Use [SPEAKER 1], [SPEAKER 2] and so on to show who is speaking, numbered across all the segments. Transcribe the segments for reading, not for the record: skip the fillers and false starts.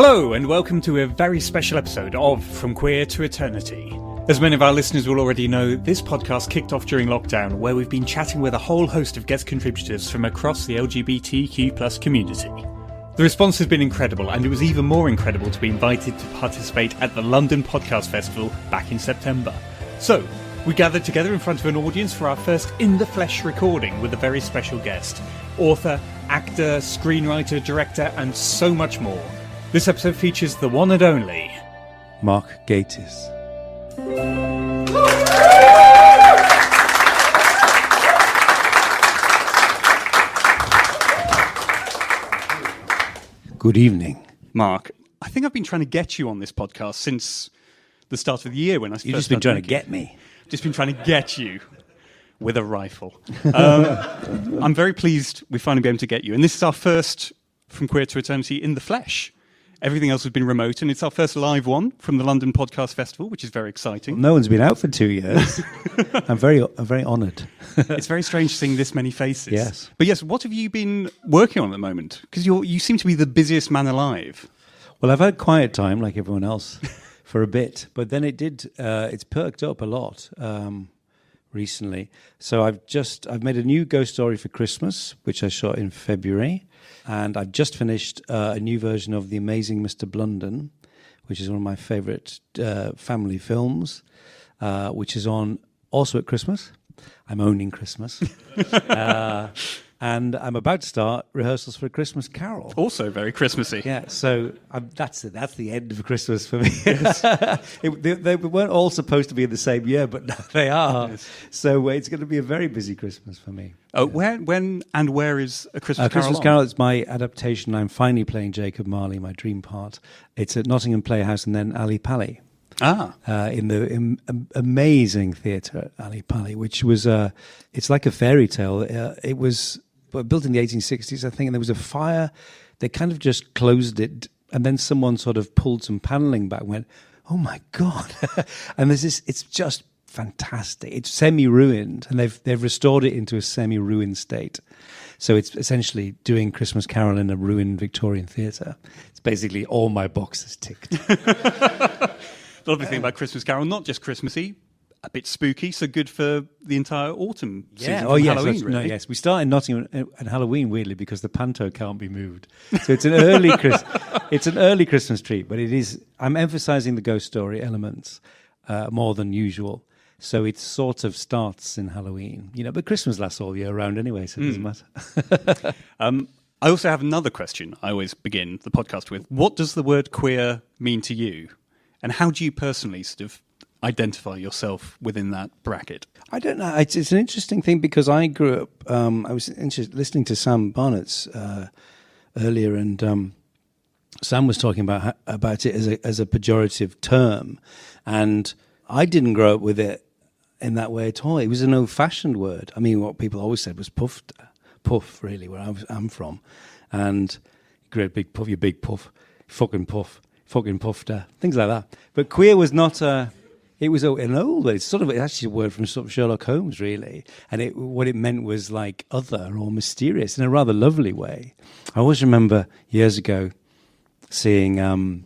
[SPEAKER 1] Hello and welcome to a very special episode of From Queer to Eternity. As many of our listeners will already know, this podcast kicked off during lockdown, where we've been chatting with a whole host of guest contributors from across the LGBTQ+ community. The response has been incredible, and it was even more incredible to be invited to participate at the London Podcast Festival back in September. So, we gathered together in front of an audience for our first in-the-flesh recording with a very special guest. Author, actor, screenwriter, director, and so much more. This episode features the one and only
[SPEAKER 2] Mark Gatiss. Good evening.
[SPEAKER 1] Mark. I think I've been trying to get you on this podcast since the start of the year when I
[SPEAKER 2] You've just been trying to get me.
[SPEAKER 1] Just been trying to get you with a rifle. I'm very pleased we've finally been able to get you. And this is our first From Queer to Eternity in the flesh. Everything else has been remote, and it's our first live one from the London Podcast Festival, which is very exciting.
[SPEAKER 2] Well, no one's been out for 2 years. I'm very honoured.
[SPEAKER 1] It's very strange seeing this many faces.
[SPEAKER 2] Yes.
[SPEAKER 1] But yes, what have you been working on at the moment? Because you seem to be the busiest man alive.
[SPEAKER 2] Well, I've had quiet time like everyone else for a bit, but then it's perked up a lot recently. So I've made a new ghost story for Christmas, which I shot in February. And I've just finished a new version of The Amazing Mr. Blunden, which is one of my favourite family films, which is on also at Christmas. I'm owning Christmas. And I'm about to start rehearsals for A Christmas Carol.
[SPEAKER 1] Also very Christmassy.
[SPEAKER 2] Yeah, so that's it. That's the end of Christmas for me. Yes. They weren't all supposed to be in the same year, but now they are. Yes. So it's going to be a very busy Christmas for me.
[SPEAKER 1] Oh, when and where is A Christmas Carol?
[SPEAKER 2] Christmas Carol is my adaptation. I'm finally playing Jacob Marley, my dream part. It's at Nottingham Playhouse and then Ali Pali. In the amazing theatre at Ali Pali, which was it's like a fairy tale. It was built in the 1860s, I think, and there was a fire. They kind of just closed it, and then someone sort of pulled some paneling back and went, "Oh my God!" And there's this. It's just fantastic. It's semi-ruined, and they've restored it into a semi-ruined state. So it's essentially doing Christmas Carol in a ruined Victorian theatre. It's basically all my boxes ticked.
[SPEAKER 1] The lovely thing about Christmas Carol, not just Christmassy, a bit spooky, so good for the entire autumn season.
[SPEAKER 2] Oh, yes.
[SPEAKER 1] Halloween, really.
[SPEAKER 2] No, yes. We start in Nottingham and Halloween, weirdly, because the panto can't be moved. So it's an early Christmas treat, but it is. I'm emphasising the ghost story elements more than usual. So it sort of starts in Halloween, but Christmas lasts all year round anyway, so it doesn't matter.
[SPEAKER 1] I also have another question I always begin the podcast with. What does the word queer mean to you? And how do you personally sort of identify yourself within that bracket?
[SPEAKER 2] I don't know. It's an interesting thing because I grew up, I was listening to Sam Barnett's earlier, and Sam was talking about it as a pejorative term. And I didn't grow up with it in that way at all. It was an old-fashioned word. I mean, what people always said was puff, really, where I'm from. And great big puff, you big puff, fucking puffed, things like that. But queer was not it was an old word. It's actually a word from sort of Sherlock Holmes, really. And what it meant was like other or mysterious in a rather lovely way. I always remember years ago seeing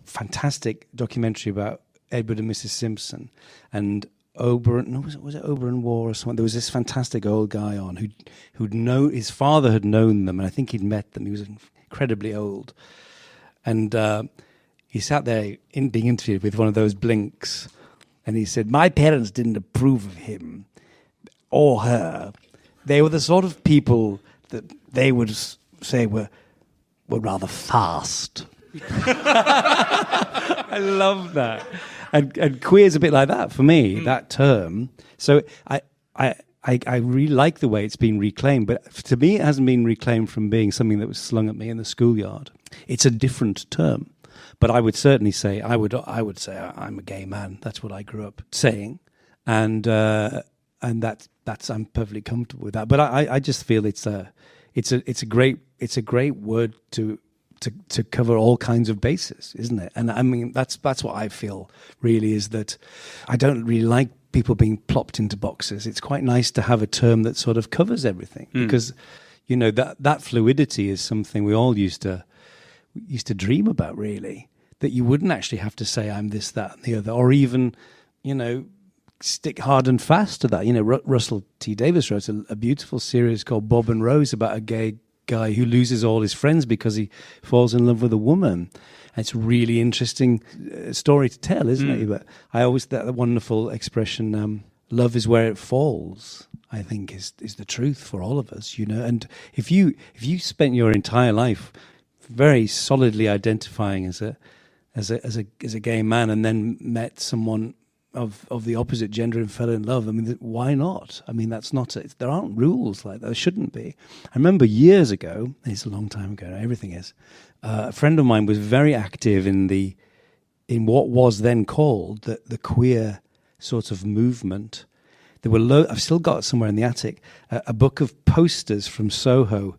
[SPEAKER 2] fantastic documentary about Edward and Mrs. Simpson and Oberon. No, was it Oberon War or something? There was this fantastic old guy on his father had known them, and I think he'd met them. He was incredibly old, and he sat there being interviewed with one of those blinks, and he said, "My parents didn't approve of him or her. They were the sort of people that they would say were rather fast." I love that. And queer is a bit like that for me, that term. So I really like the way it's been reclaimed, but to me it hasn't been reclaimed from being something that was slung at me in the schoolyard. It's a different term. But I would certainly say I would say I'm a gay man. That's what I grew up saying, and that's I'm perfectly comfortable with that. But I just feel it's a great word to cover all kinds of bases, isn't it? And I mean that's what I feel really is that I don't really like people being plopped into boxes. It's quite nice to have a term that sort of covers everything because that fluidity is something we all used to dream about, really. that you wouldn't actually have to say I'm this, that, and the other, or even, stick hard and fast to that. Russell T Davies wrote a beautiful series called Bob and Rose about a gay guy who loses all his friends because he falls in love with a woman. And it's a really interesting story to tell, isn't it? But I always, that wonderful expression, love is where it falls, I think is the truth for all of us, And if you spent your entire life very solidly identifying as a gay man, and then met someone of the opposite gender and fell in love, I mean, why not? I mean, that's not there aren't rules like that. There shouldn't be. I remember years ago, it's a long time ago, everything is, a friend of mine was very active in what was then called the queer sort of movement. There were I've still got somewhere in the attic a book of posters from Soho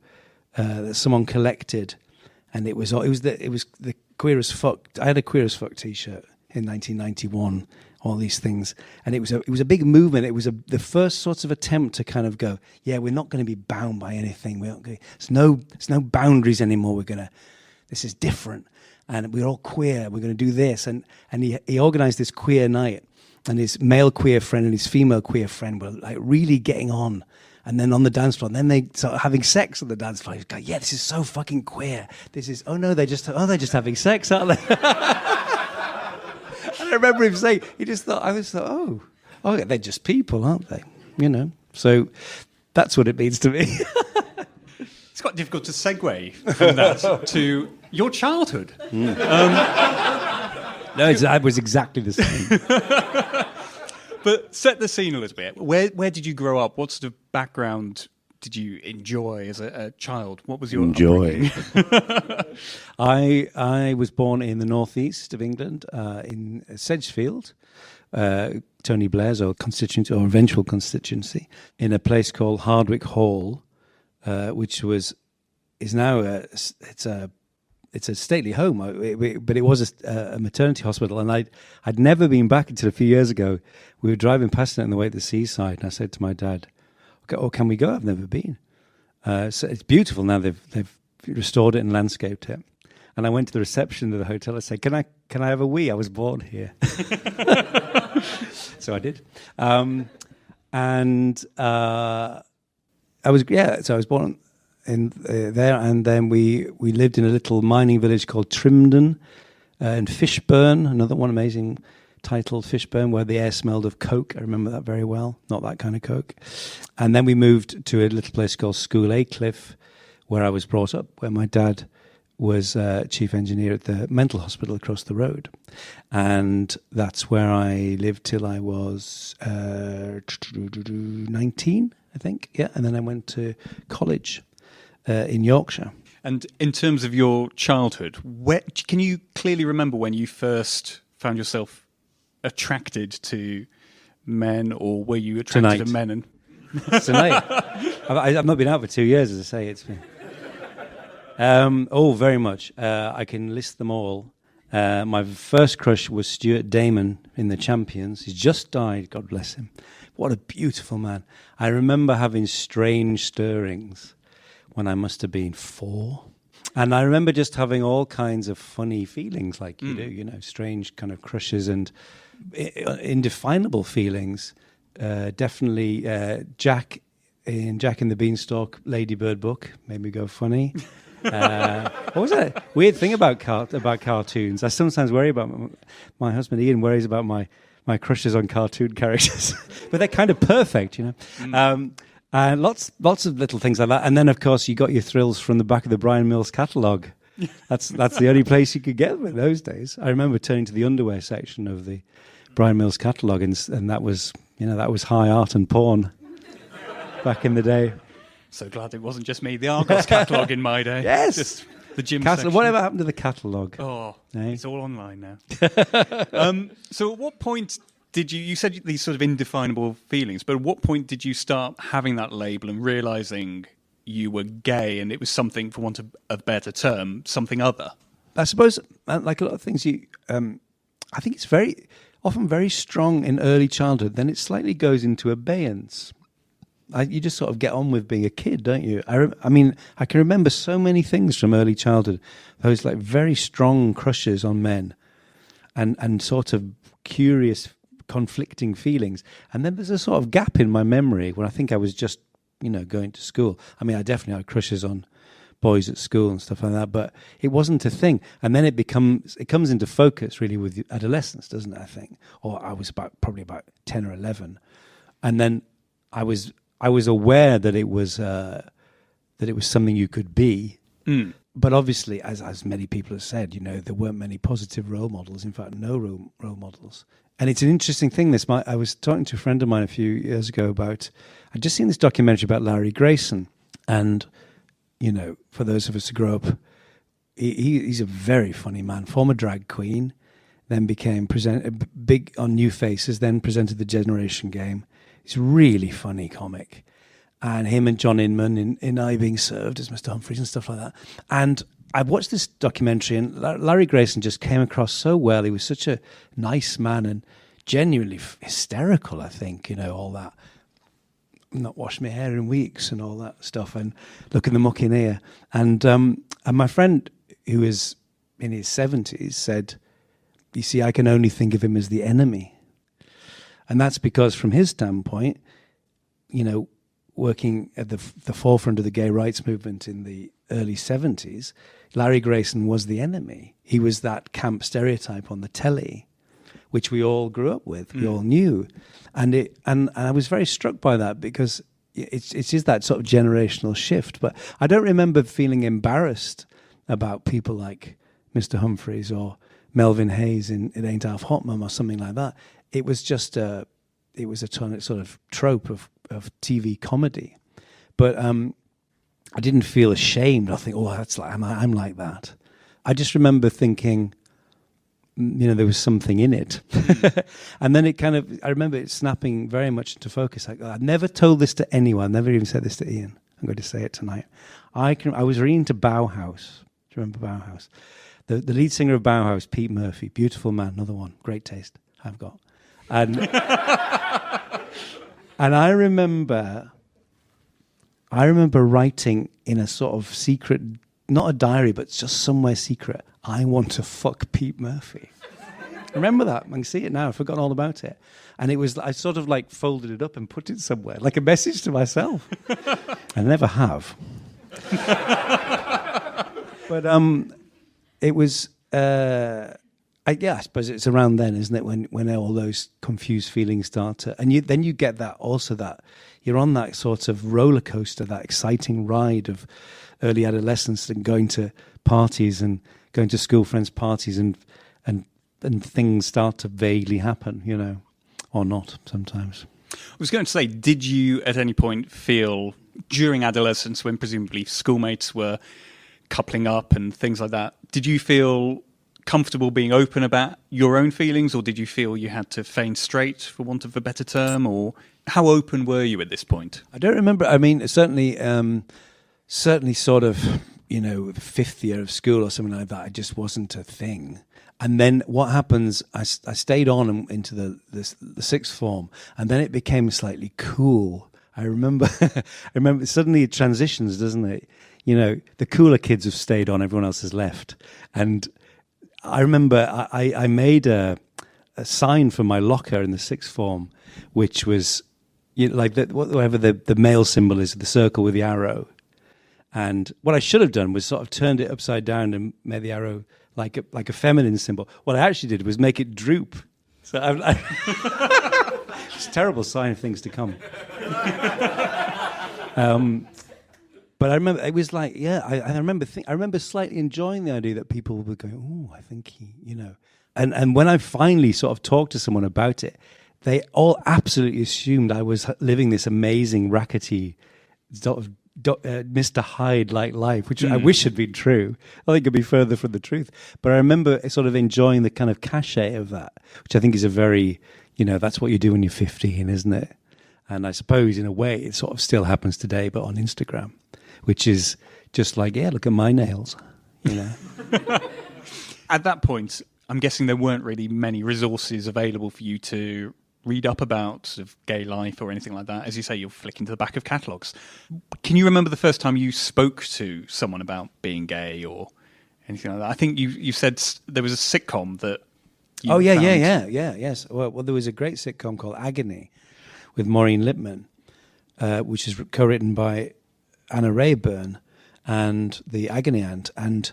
[SPEAKER 2] that someone collected, and it was the Queer as Fuck. I had a Queer as Fuck T-shirt in 1991. All these things, and it was a big movement. It was the first sort of attempt to kind of go, yeah, we're not going to be bound by anything. There's no boundaries anymore. This is different, and we're all queer. We're going to do this, and he organised this queer night, and his male queer friend and his female queer friend were like really getting on. And then on the dance floor, and then they started having sex on the dance floor. He's like, yeah, this is so fucking queer. This is they're just having sex, aren't they? I remember him saying, oh, they're just people, aren't they? So that's what it means to me.
[SPEAKER 1] It's quite difficult to segue from that to your childhood.
[SPEAKER 2] No, I was exactly the same.
[SPEAKER 1] But set the scene a little bit. Where did you grow up? What sort of background did you enjoy as a child? What was your
[SPEAKER 2] enjoy? I was born in the northeast of England, in Sedgefield, Tony Blair's old constituency or eventual constituency, in a place called Hardwick Hall, which is now it's a stately home, but it was a maternity hospital, and I'd never been back until a few years ago. We were driving past it on the way to the seaside, and I said to my dad, "Oh, can we go? I've never been." So it's beautiful now. They've restored it and landscaped it. And I went to the reception of the hotel and said, "Can I have a wee? I was born here." So I did, and I was born in there, and then we lived in a little mining village called Trimden, in Fishburn, another one amazing title, Fishburn, where the air smelled of coke. I remember that very well, not that kind of coke. And then we moved to a little place called School Aycliffe, where I was brought up, where my dad was chief engineer at the mental hospital across the road. And that's where I lived till I was 19, I think. Yeah, and then I went to college in Yorkshire.
[SPEAKER 1] And in terms of your childhood, can you clearly remember when you first found yourself attracted to men, or were you attracted to men? And
[SPEAKER 2] tonight, I've not been out for 2 years, as I say. It's been very much. I can list them all. My first crush was Stuart Damon in The Champions. He's just died, God bless him. What a beautiful man. I remember having strange stirrings when I must have been 4. And I remember just having all kinds of funny feelings like you do, strange kind of crushes and indefinable feelings. Definitely Jack in the Beanstalk Ladybird book made me go funny. What was that weird thing about cartoons? I sometimes worry about my husband Ian worries about my crushes on cartoon characters, but they're kind of perfect, And lots of little things like that. And then, of course, you got your thrills from the back of the Brian Mills catalogue. That's the only place you could get them in those days. I remember turning to the underwear section of the Brian Mills catalogue, and that was high art and porn back in the day.
[SPEAKER 1] So glad it wasn't just me. The Argos catalogue in my day.
[SPEAKER 2] Yes.
[SPEAKER 1] Just the gym
[SPEAKER 2] section.
[SPEAKER 1] section.
[SPEAKER 2] Whatever happened to the catalogue?
[SPEAKER 1] Oh,
[SPEAKER 2] eh?
[SPEAKER 1] It's all online now. So at what point did you said these sort of indefinable feelings, but at what point did you start having that label and realising you were gay and it was something, for want of a better term, something other?
[SPEAKER 2] I suppose, like a lot of things, I think it's often very strong in early childhood, then it slightly goes into abeyance. you just sort of get on with being a kid, don't you? I mean, I can remember so many things from early childhood. Those like very strong crushes on men, and sort of curious, conflicting feelings. And then there's a sort of gap in my memory when I think I was just, going to school. I mean, I definitely had crushes on boys at school and stuff like that, but it wasn't a thing. And then it comes into focus really with adolescence, doesn't it? I think, or I was probably about 10 or 11, and then I was aware that it was something you could be.
[SPEAKER 1] Mm.
[SPEAKER 2] But obviously, as many people have said, there weren't many positive role models. In fact, no role models. And it's an interesting thing. I was talking to a friend of mine a few years ago about. I'd just seen this documentary about Larry Grayson, and for those of us who grew up, he's a very funny man. Former drag queen, then became big on New Faces, then presented the Generation Game. He's a really funny comic. And him and John Inman in I Being Served as Mr. Humphreys and stuff like that. And I watched this documentary, and Larry Grayson just came across so well. He was such a nice man and genuinely hysterical, I think, all that. Not washed my hair in weeks and all that stuff, and looking the muck in ear. And my friend, who is in his 70s, said, you see, I can only think of him as the enemy. And that's because from his standpoint, working at the forefront of the gay rights movement in the early 70s, Larry Grayson was the enemy. He was that camp stereotype on the telly, which we all grew up with, we all knew. And I was very struck by that because it is that sort of generational shift. But I don't remember feeling embarrassed about people like Mr. Humphreys or Melvin Hayes in It Ain't Half Hot Mum or something like that. It was just a sort of trope of TV comedy. But I didn't feel ashamed. I think, that's like I'm like that. I just remember thinking, there was something in it. And then I remember it snapping very much into focus. I never told this to anyone, never even said this to Ian. I'm going to say it tonight. I was really into Bauhaus. Do you remember Bauhaus? The lead singer of Bauhaus, Pete Murphy, beautiful man, another one, great taste I've got. And and I remember writing in a sort of secret, not a diary, but just somewhere secret, I want to fuck Pete Murphy. Remember that? I can see it now. I've forgotten all about it. And I sort of like folded it up and put it somewhere, like a message to myself. I never have. But it was, I suppose it's around then, isn't it, when all those confused feelings start to, and then you get that you're on that sort of roller coaster, that exciting ride of early adolescence and going to parties and going to school friends' parties and things start to vaguely happen, or not sometimes.
[SPEAKER 1] I was going to say, did you at any point feel during adolescence, when presumably schoolmates were coupling up and things like that, did you feel comfortable being open about your own feelings, or did you feel you had to feign straight, for want of a better term, or how open were you at this point? I
[SPEAKER 2] don't remember. I mean, certainly sort of, the fifth year of school or something like that, it just wasn't a thing. And then what happens, I stayed on into the sixth form, and then it became slightly cool. I remember suddenly it transitions, doesn't it? The cooler kids have stayed on, everyone else has left. And I remember I made a sign for my locker in the sixth form, which was like whatever the male symbol is, the circle with the arrow. And what I should have done was sort of turned it upside down and made the arrow like a feminine symbol. What I actually did was make it droop. So it's a terrible sign of things to come. But I remember it was like, I remember slightly enjoying the idea that people were going, I think he, And when I finally sort of talked to someone about it, they all absolutely assumed I was living this amazing, rackety, sort of Mr. Hyde-like life, which I wish had been true. I think it could be further from the truth. But I remember sort of enjoying the kind of cachet of that, which I think is a very, that's what you do when you're 15, isn't it? And I suppose in a way it sort of still happens today, but on Instagram, which is just like, look at my nails,
[SPEAKER 1] At that point, I'm guessing there weren't really many resources available for you to read up about sort of gay life or anything like that, as you say, you'll flick into the back of catalogues. Can you remember the first time you spoke to someone about being gay or anything like that? I think you said there was a sitcom that you found.
[SPEAKER 2] Yes. Well, there was a great sitcom called Agony with Maureen Lipman, which is co-written by Anna Rayburn and the Agony Aunt, and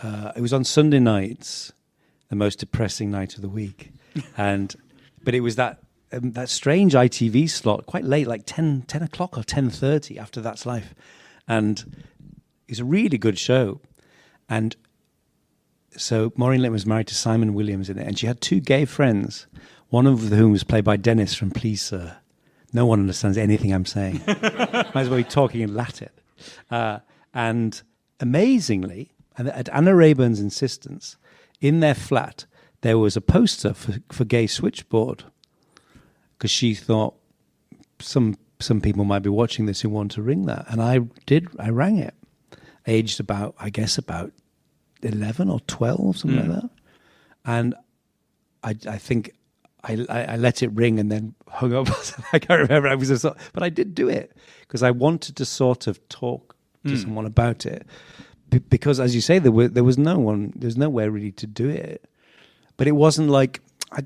[SPEAKER 2] it was on Sunday nights, the most depressing night of the week, but it was that strange ITV slot, quite late, like 10 o'clock or 10:30 after That's Life, and it was a really good show. And so Maureen Lipman was married to Simon Williams in it, and she had two gay friends, one of whom was played by Dennis from Please Sir. No one understands anything I'm saying. Might as well be talking in Latin. And amazingly, and at Anna Rayburn's insistence, in their flat, there was a poster for Gay Switchboard, because she thought some people might be watching this who want to ring that. And I rang it, aged about 11 or 12, something like that. And I think I let it ring and then hung up. I can't remember. But I did do it because I wanted to sort of talk to someone about it. Because, as you say, there was no one. There's nowhere really to do it. But it wasn't like I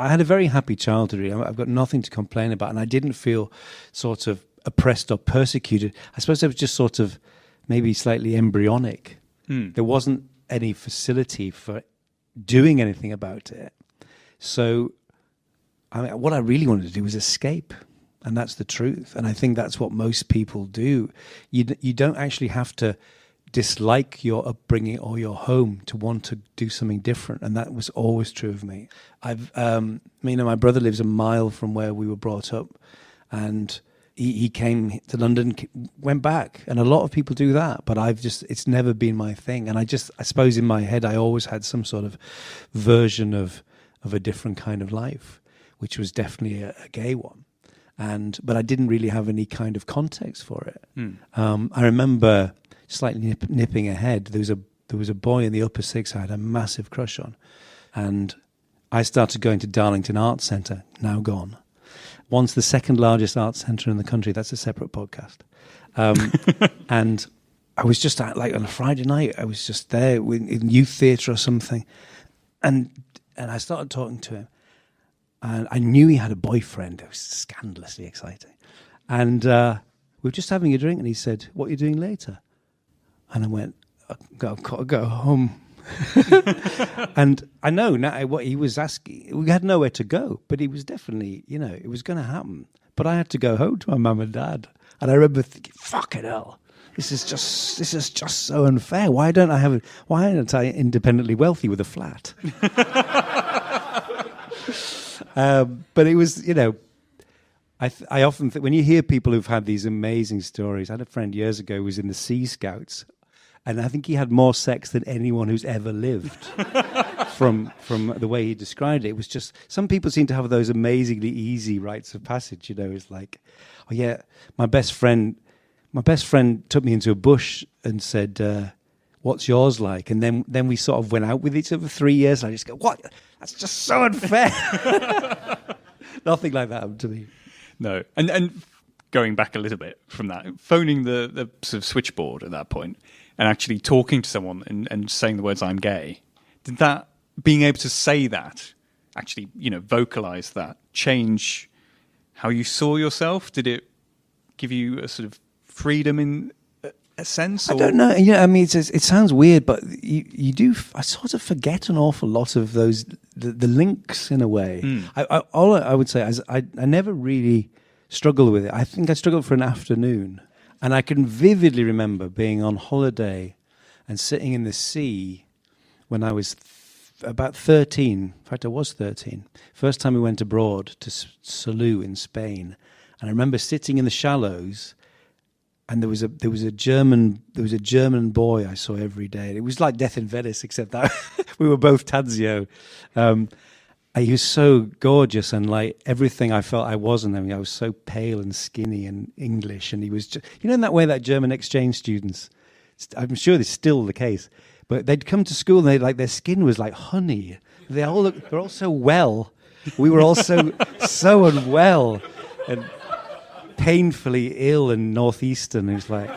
[SPEAKER 2] had a very happy childhood. I've got nothing to complain about, and I didn't feel sort of oppressed or persecuted. I suppose I was just sort of maybe slightly embryonic. There wasn't any facility for doing anything about it. So, what I really wanted to do was escape, and that's the truth. And I think that's what most people do. You don't actually have to dislike your upbringing or your home to want to do something different, and that was always true of me. My brother lives a mile from where we were brought up, and he came to London, went back, and a lot of people do that, but it's never been my thing. And I suppose in my head I always had some sort of version of a different kind of life, which was definitely a gay one, but I didn't really have any kind of context for it. I remember, slightly nipping ahead, there was a boy in the upper six I had a massive crush on, and I started going to Darlington Arts Centre, now gone. Once the second largest arts centre in the country. That's a separate podcast. And I was just like on a Friday night, I was just there in youth theatre or something, and I started talking to him, and I knew he had a boyfriend. It was scandalously exciting, and we were just having a drink, and he said, "What are you doing later?" And I went, "I've got to go home." And I know now what he was asking. We had nowhere to go, but he was definitely, it was going to happen. But I had to go home to my mum and dad, and I remember thinking, "Fucking hell, this is just so unfair. Why aren't I independently wealthy with a flat?" But it was, I often think when you hear people who've had these amazing stories. I had a friend years ago who was in the Sea Scouts, and I think he had more sex than anyone who's ever lived. From the way he described it, it was just, some people seem to have those amazingly easy rites of passage. It's like, "Oh yeah, my best friend took me into a bush and said, what's yours like?" And then we sort of went out with each other for 3 years. And I just go, "What? That's just so unfair." Nothing like that happened to me.
[SPEAKER 1] No, and going back a little bit from that, phoning the sort of switchboard at that point, and actually talking to someone and saying the words "I'm gay," did that, being able to say that, actually, vocalize that, change how you saw yourself? Did it give you a sort of freedom in a sense? Or?
[SPEAKER 2] I don't know. It sounds weird, but you do. I sort of forget an awful lot of those the links in a way. All I would say is I never really struggled with it. I think I struggled for an afternoon, and I can vividly remember being on holiday and sitting in the sea when I was about 13. In fact, I was 13. First time we went abroad to Salou in Spain, and I remember sitting in the shallows. And there was a German boy I saw every day. It was like Death in Venice, except that we were both Tadzio. He was so gorgeous, and like everything I felt I wasn't. I was so pale and skinny and English, and he was just, in that way that German exchange students, I'm sure it's still the case, but they'd come to school and their skin was like honey. They're all so well. We were all so unwell and painfully ill and northeastern. It was like,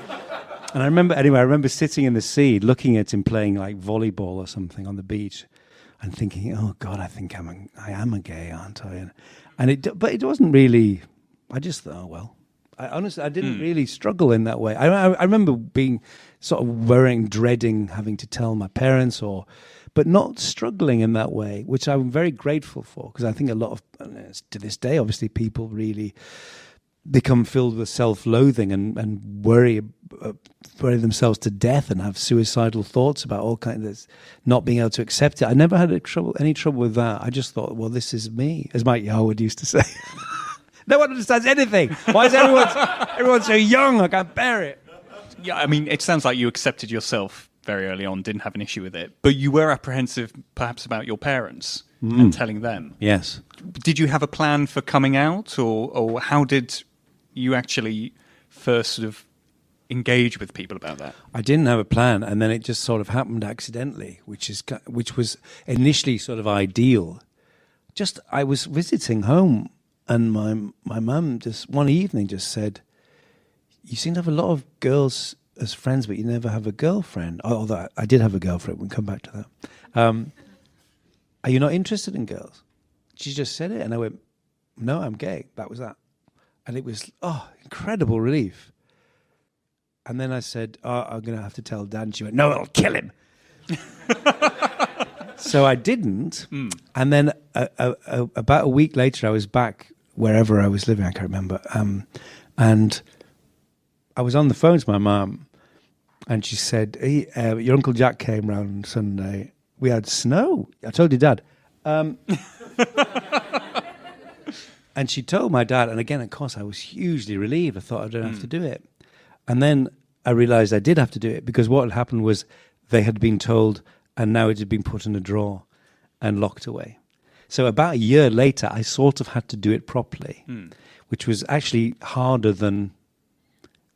[SPEAKER 2] and I remember sitting in the sea, looking at him playing like volleyball or something on the beach, and thinking, "Oh God, I think I am a gay, aren't I?" But it wasn't really. I just thought, oh well. I didn't really struggle in that way. I remember being sort of dreading having to tell my parents, but not struggling in that way, which I'm very grateful for, because I think a lot of, to this day, obviously, people really become filled with self-loathing and worry themselves to death and have suicidal thoughts about all kinds of not being able to accept it. I never had any trouble with that. I just thought, well, this is me, as Mike Yarwood used to say. No one understands anything. Why is everyone so young? I can't bear it.
[SPEAKER 1] Yeah, I mean, it sounds like you accepted yourself very early on, didn't have an issue with it, but you were apprehensive perhaps about your parents and telling them.
[SPEAKER 2] Yes.
[SPEAKER 1] Did you have a plan for coming out, or how did you actually first sort of engage with people about that?
[SPEAKER 2] I didn't have a plan, and then it just sort of happened accidentally, which was initially sort of ideal. Just I was visiting home, and my mum just one evening just said, "You seem to have a lot of girls as friends, but you never have a girlfriend." Although I did have a girlfriend. We'll come back to that. Are you not interested in girls? She just said it, and I went, "No, I'm gay." That was that. And it was, incredible relief. And then I said, I'm going to have to tell Dad. And she went, "No, it'll kill him." So I didn't. And then about a week later, I was back wherever I was living. I can't remember. And I was on the phone to my mum, and she said, "Hey, your Uncle Jack came round Sunday. We had snow. I told your Dad." And she told my dad, and again, of course, I was hugely relieved. I thought I don't have to do it. And then I realized I did have to do it, because what had happened was they had been told, and now it had been put in a drawer and locked away. So about a year later, I sort of had to do it properly, which was actually harder than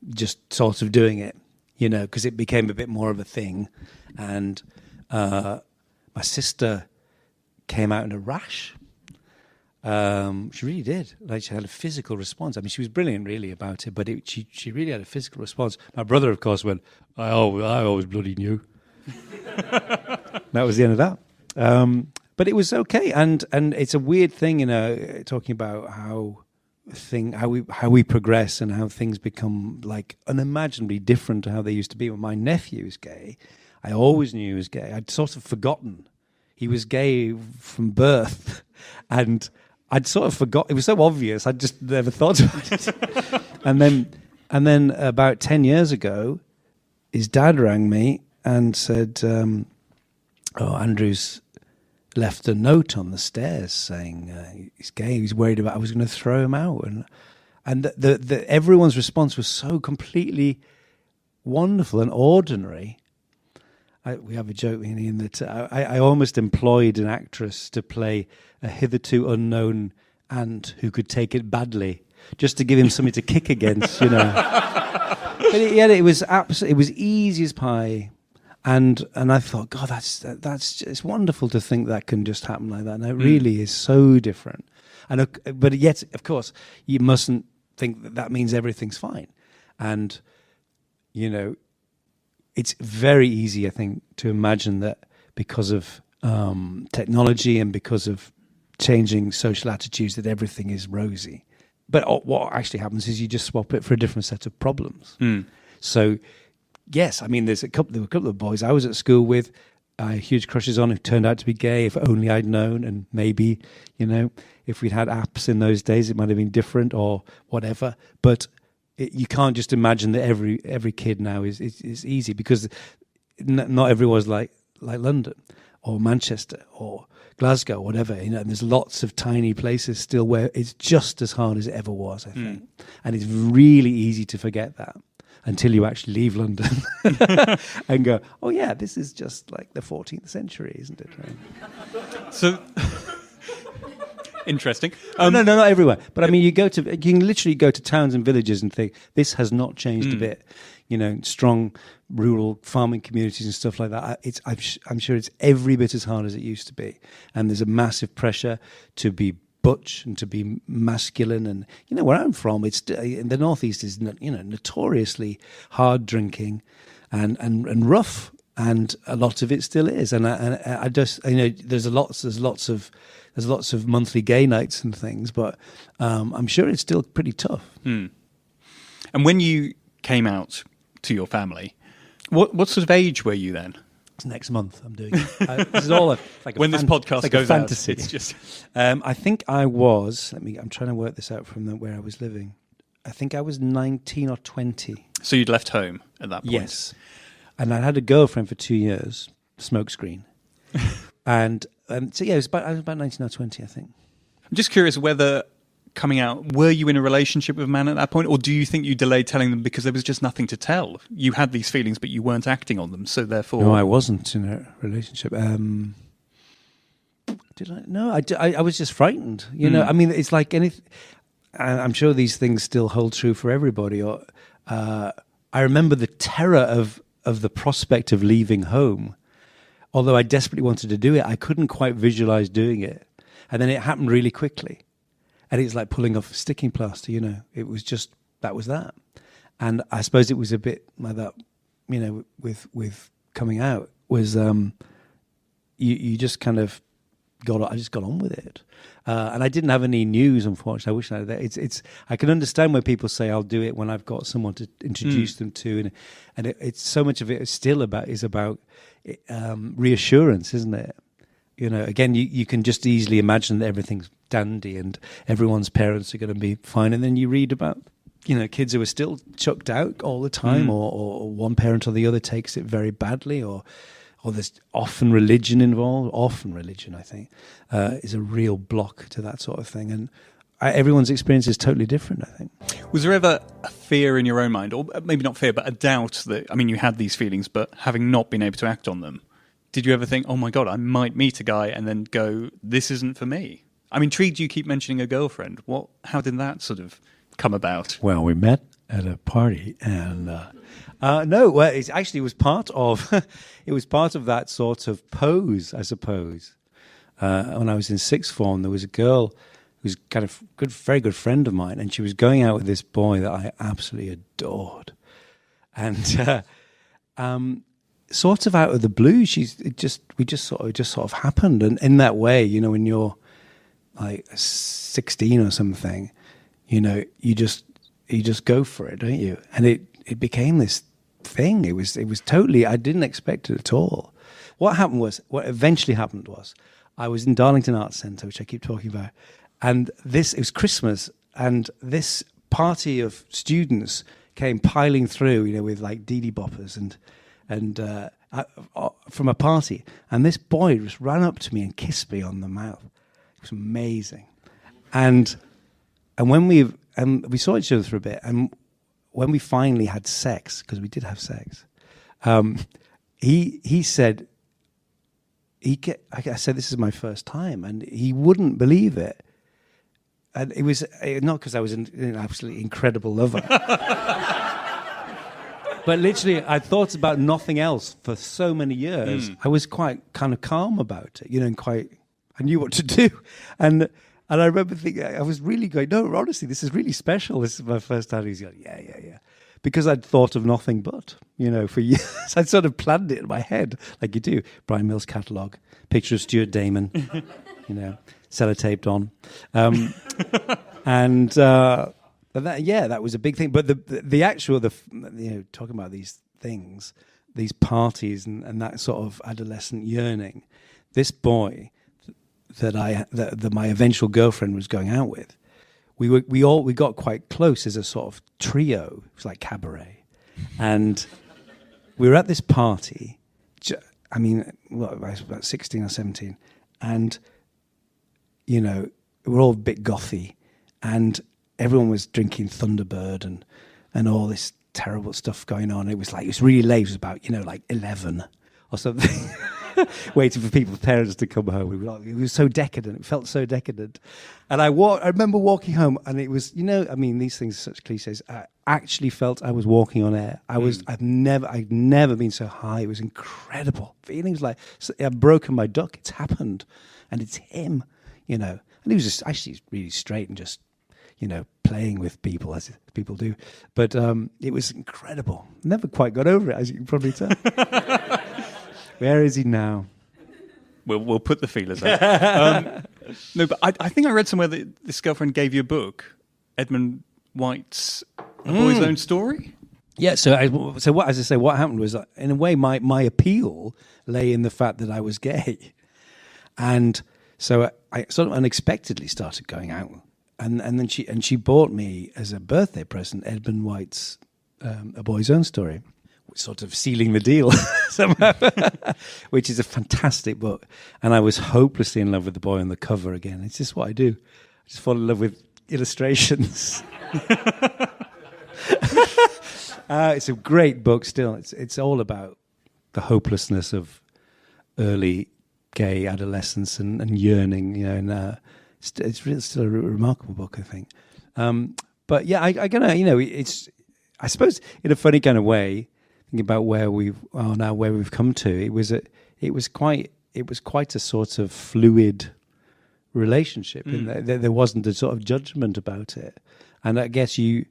[SPEAKER 2] just sort of doing it, because it became a bit more of a thing. And my sister came out in a rash. She really did. Like, she had a physical response. I mean, she was brilliant, really, about it, but she really had a physical response. My brother, of course, went, I always bloody knew." That was the end of that. But it was okay, and it's a weird thing, talking about how we progress and how things become like unimaginably different to how they used to be. When my nephew was gay, I always knew he was gay. I'd sort of forgotten he was gay from birth, and I'd sort of forgot. It was so obvious. I just never thought about it. And then about 10 years ago, his dad rang me and said, Andrew's left a note on the stairs saying he's gay. He's worried about I was going to throw him out. And the everyone's response was so completely wonderful and ordinary. We have a joke, Ian, that I almost employed an actress to play a hitherto unknown aunt who could take it badly, just to give him something to kick against, But it was absolutely, it was easy as pie, and I thought, God, that's it's wonderful to think that can just happen like that. And it really is so different. And but yet, of course, you mustn't think that means everything's fine, and it's very easy, I think, to imagine that because of technology and because of changing social attitudes that everything is rosy. But what actually happens is you just swap it for a different set of problems. So, yes, I mean, there were a couple of boys I was at school with, I had huge crushes on, who turned out to be gay. If only I'd known, and maybe, if we'd had apps in those days, it might have been different or whatever. But you can't just imagine that every kid now is easy, because not everyone's like London or Manchester or Glasgow or whatever, and there's lots of tiny places still where it's just as hard as it ever was, I think. And it's really easy to forget that until you actually leave London and go, oh yeah, this is just like the 14th century, isn't it? Right?
[SPEAKER 1] So... Interesting.
[SPEAKER 2] No, not everywhere. But I mean, you can literally go to towns and villages and think, this has not changed a bit. strong rural farming communities and stuff like that. I'm sure it's every bit as hard as it used to be, and there's a massive pressure to be butch and to be masculine. And where I'm from, it's in the northeast is notoriously hard drinking and rough, and a lot of it still is. And I just there's lots of monthly gay nights and things, but I'm sure it's still pretty tough.
[SPEAKER 1] And when you came out to your family, what sort of age were you then?
[SPEAKER 2] It's next month. I'm doing it. This is all
[SPEAKER 1] when this podcast goes
[SPEAKER 2] fantasy.
[SPEAKER 1] Out, it's just.
[SPEAKER 2] I think I was. I'm trying to work this out from where I was living. I think I was 19 or 20.
[SPEAKER 1] So you'd left home at that point.
[SPEAKER 2] Yes, and I had a girlfriend for 2 years. Smokescreen, and so yeah, I was about 19 or 20, I think.
[SPEAKER 1] I'm just curious whether coming out, were you in a relationship with a man at that point, or do you think you delayed telling them because there was just nothing to tell? You had these feelings, but you weren't acting on them, so therefore...
[SPEAKER 2] No, I wasn't in a relationship. Did I? No, I was just frightened. I mean, it's like anything... I'm sure these things still hold true for everybody. I remember the terror of the prospect of leaving home. Although I desperately wanted to do it, I couldn't quite visualize doing it. And then it happened really quickly. And it's like pulling off a sticking plaster, It was just, that was that. And I suppose it was a bit like that, with coming out, was you just kind of I just got on with it. And I didn't have any news, unfortunately. I wish I had that. I can understand when people say I'll do it when I've got someone to introduce them to. And it's so much of it is still about reassurance, isn't it? Again, you can just easily imagine that everything's dandy and everyone's parents are going to be fine. And then you read about, kids who are still chucked out all the time, or one parent or the other takes it very badly, or there's often religion involved. Often religion, I think, is a real block to that sort of thing. And everyone's experience is totally different, I think.
[SPEAKER 1] Was there ever a fear in your own mind, or maybe not fear, but a doubt that, you had these feelings, but having not been able to act on them, did you ever think, oh my God, I might meet a guy and then go, this isn't for me? I'm intrigued you keep mentioning a girlfriend. How did that sort of come about?
[SPEAKER 2] Well, we met at a party, and no, well, it was part of that sort of pose, I suppose. When I was in sixth form, there was a girl who was kind of very good friend of mine, and she was going out with this boy that I absolutely adored, and sort of out of the blue, we just sort of happened, and in that way, when you're like 16 or something, you just go for it, don't you? And it became this thing. It was totally, I didn't expect it at all. What eventually happened was, I was in Darlington Arts Centre, which I keep talking about, and it was Christmas, and this party of students came piling through, with like Dee boppers and from a party, and this boy just ran up to me and kissed me on the mouth. It was amazing, and when we saw each other for a bit, and when we finally had sex, because we did have sex, he said, I said, this is my first time, and he wouldn't believe it, and it was not because I was an absolutely incredible lover. But literally, I thought about nothing else for so many years. I was quite kind of calm about it, and I knew what to do. And I remember thinking, I was really going, no, honestly, this is really special. This is my first time. He's going, yeah. Because I'd thought of nothing but, for years. I'd sort of planned it in my head, like you do. Brian Mills' catalogue, picture of Stuart Damon, sellotaped on. But that was a big thing. But the actual talking about these things, these parties, and that sort of adolescent yearning. This boy that my eventual girlfriend was going out with, we got quite close as a sort of trio. It was like cabaret, and we were at this party. I was about 16 or 17, and we're all a bit gothy, and everyone was drinking Thunderbird and all this terrible stuff going on. It was really late. It was about, like 11 or something. waiting for people's parents to come home. It was so decadent. It felt so decadent. And I remember walking home, and it was, these things are such cliches. I actually felt I was walking on air. I'd never been so high. It was incredible. Feelings like I've broken my duck. It's happened, and it's him. And he was just actually really straight and just, playing with people as people do. But it was incredible. Never quite got over it, as you can probably tell. Where is he now?
[SPEAKER 1] We'll put the feelers out. No, but I think I read somewhere that this girlfriend gave you a book, Edmund White's A Boy's Own Story.
[SPEAKER 2] Yeah. What happened was, in a way, my appeal lay in the fact that I was gay, and so I sort of unexpectedly started going out, and then she bought me as a birthday present Edmund White's A Boy's Own Story, sort of sealing the deal somehow, which is a fantastic book. And I was hopelessly in love with the boy on the cover again. It's just what I do. I just fall in love with illustrations. It's a great book still. It's all about the hopelessness of early gay adolescence and yearning, and it's really still a remarkable book, I think. But yeah, it's, I suppose, in a funny kind of way, thinking about where we've come to, it was quite a sort of fluid relationship. In there wasn't a sort of judgment about it, and I guess you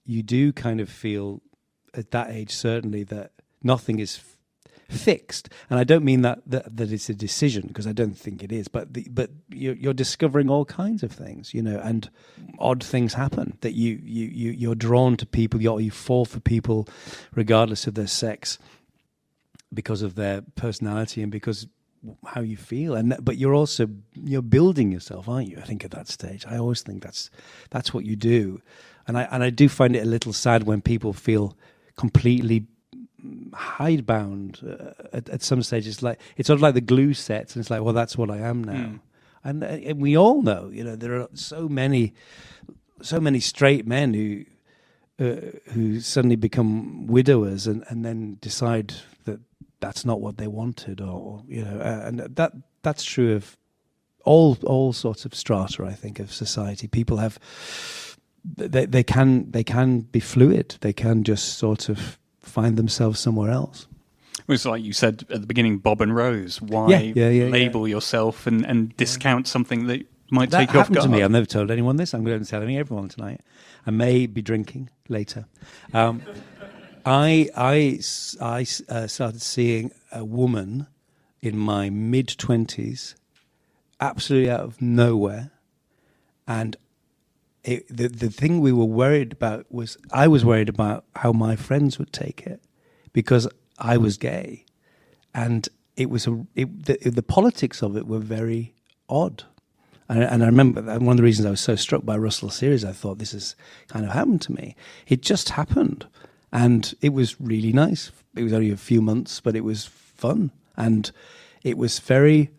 [SPEAKER 2] do kind of feel at that age certainly that nothing is fixed, and I don't mean that it's a decision, because I don't think it is. But you're discovering all kinds of things, and odd things happen that you're drawn to people. You fall for people, regardless of their sex, because of their personality and because how you feel. But you're building yourself, aren't you? I think at that stage, I always think that's what you do, and I do find it a little sad when people feel completely hidebound at some stage. It's sort of like the glue sets, and it's like, well, that's what I am now. And we all know, there are so many straight men who suddenly become widowers and then decide that that's not what they wanted, or and that's true of all sorts of strata, I think, of society. People have they can be fluid. They can just sort of find themselves somewhere else.
[SPEAKER 1] It's like you said at the beginning, Bob and Rose. Why label yourself and discount something that might take you off guard? That happened to me.
[SPEAKER 2] I've never told anyone this. I'm going to tell everyone tonight. I may be drinking later. I started seeing a woman in my mid-20s, absolutely out of nowhere, and the thing we were worried about was, I was worried about how my friends would take it, because I was gay, and the politics of it were very odd. And I remember one of the reasons I was so struck by Russell's series, I thought, this has kind of happened to me. It just happened, and it was really nice. It was only a few months, but it was fun, and it was very,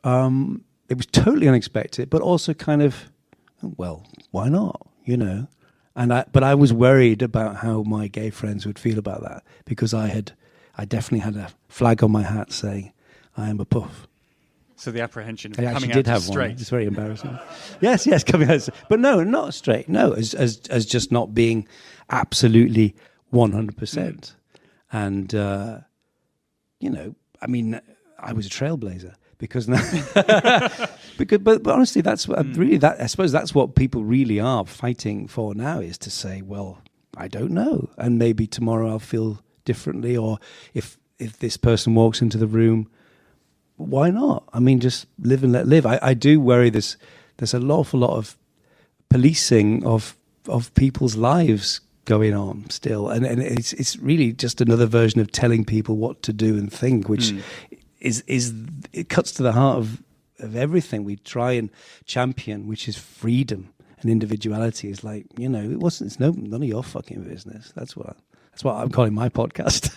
[SPEAKER 2] it was totally unexpected, but also kind of, well, why not, But I was worried about how my gay friends would feel about that, because I definitely had a flag on my hat saying, I am a puff.
[SPEAKER 1] So the apprehension of
[SPEAKER 2] I
[SPEAKER 1] coming
[SPEAKER 2] actually did
[SPEAKER 1] out
[SPEAKER 2] have
[SPEAKER 1] straight.
[SPEAKER 2] One. It's very embarrassing. yes, coming out, but no, not straight. No, as just not being absolutely 100%. And I was a trailblazer. But honestly, that's I suppose that's what people really are fighting for now, is to say, well, I don't know, and maybe tomorrow I'll feel differently, or if this person walks into the room, why not? I mean, just live and let live. I do worry there's an awful lot of policing of people's lives going on still, and it's really just another version of telling people what to do and think, which it cuts to the heart of everything we try and champion, which is freedom and individuality. Is like, it's none of your fucking business. That's what I'm calling my podcast.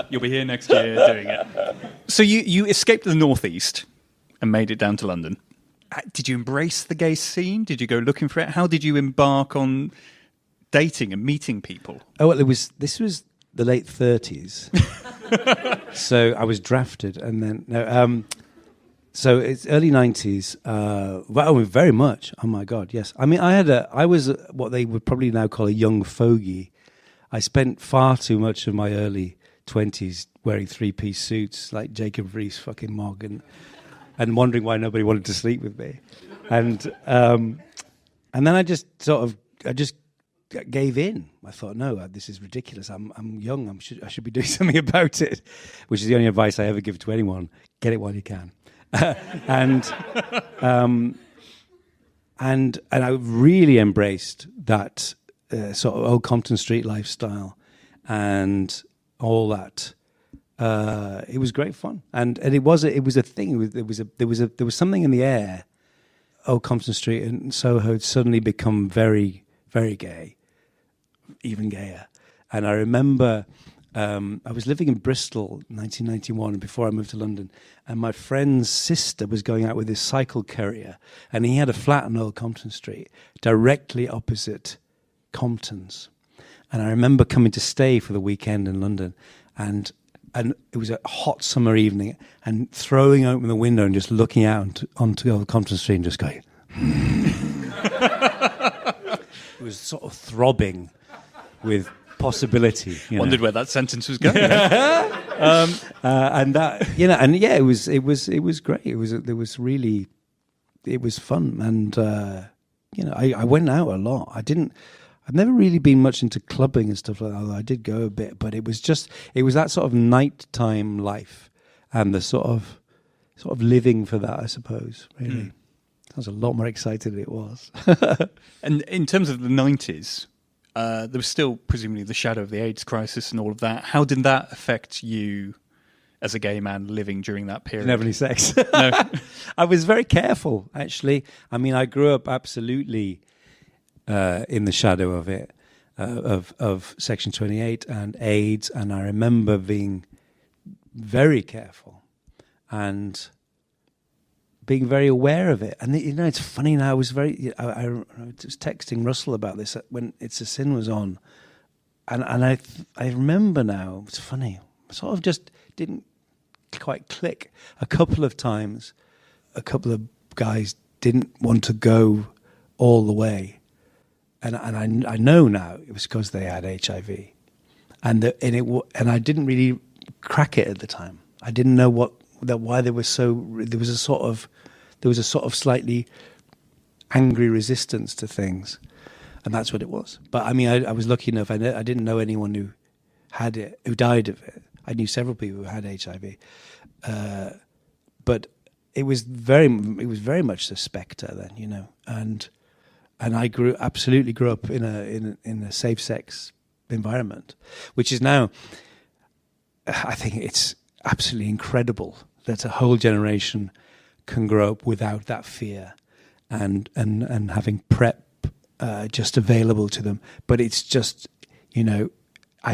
[SPEAKER 1] You'll be here next year doing it. So you escaped the Northeast and made it down to London. Did you embrace the gay scene? Did you go looking for it? How did you embark on dating and meeting people?
[SPEAKER 2] Oh, well, this was the late 30s. So I was drafted, and then so it's early 90s. Well, very much. Oh my God, yes. I mean, I was what they would probably now call a young fogey. I spent far too much of my early 20s wearing three-piece suits like Jacob Rees-Mogg and wondering why nobody wanted to sleep with me. And then I just gave in. I thought, no, this is ridiculous. I'm young. I should be doing something about it, which is the only advice I ever give to anyone. Get it while you can. And I really embraced that sort of old Compton Street lifestyle and all that. It was great fun, and it was a thing. There was something in the air. Old Compton Street and Soho had suddenly become very, very gay, even gayer. And I remember I was living in Bristol in 1991 before I moved to London, and my friend's sister was going out with his cycle courier, and he had a flat on Old Compton Street directly opposite Compton's. And I remember coming to stay for the weekend in London, and it was a hot summer evening, and throwing open the window and just looking out onto Old Compton Street and just going, It was sort of throbbing with possibility.
[SPEAKER 1] Wondered where that sentence was going.
[SPEAKER 2] And that, and yeah, it was great. It was fun, and I went out a lot. I've never really been much into clubbing and stuff like that, although I did go a bit, but it was that sort of nighttime life and the sort of living for that, I suppose, really. I was a lot more excited than it was.
[SPEAKER 1] And in terms of the 90s, there was still presumably the shadow of the AIDS crisis and all of that. How did that affect you as a gay man living during that period?
[SPEAKER 2] Didn't have any sex.
[SPEAKER 1] No.
[SPEAKER 2] I was very careful, actually. I mean, I grew up absolutely in the shadow of it, of Section 28 and AIDS, and I remember being very careful and being very aware of it. And it's funny now. I was texting Russell about this when It's a Sin was on, and I remember now. It's funny. I sort of just didn't quite click. A couple of times, a couple of guys didn't want to go all the way. And I know now it was because they had HIV, and I didn't really crack it at the time. I didn't know why they were so. There was a sort of slightly angry resistance to things, and that's what it was. But I mean, I was lucky enough. I didn't know anyone who had it, who died of it. I knew several people who had HIV, but it was very much the spectre then, and I absolutely grew up in a safe sex environment, which is now, I think it's absolutely incredible that a whole generation can grow up without that fear and having PrEP just available to them. But it's just, I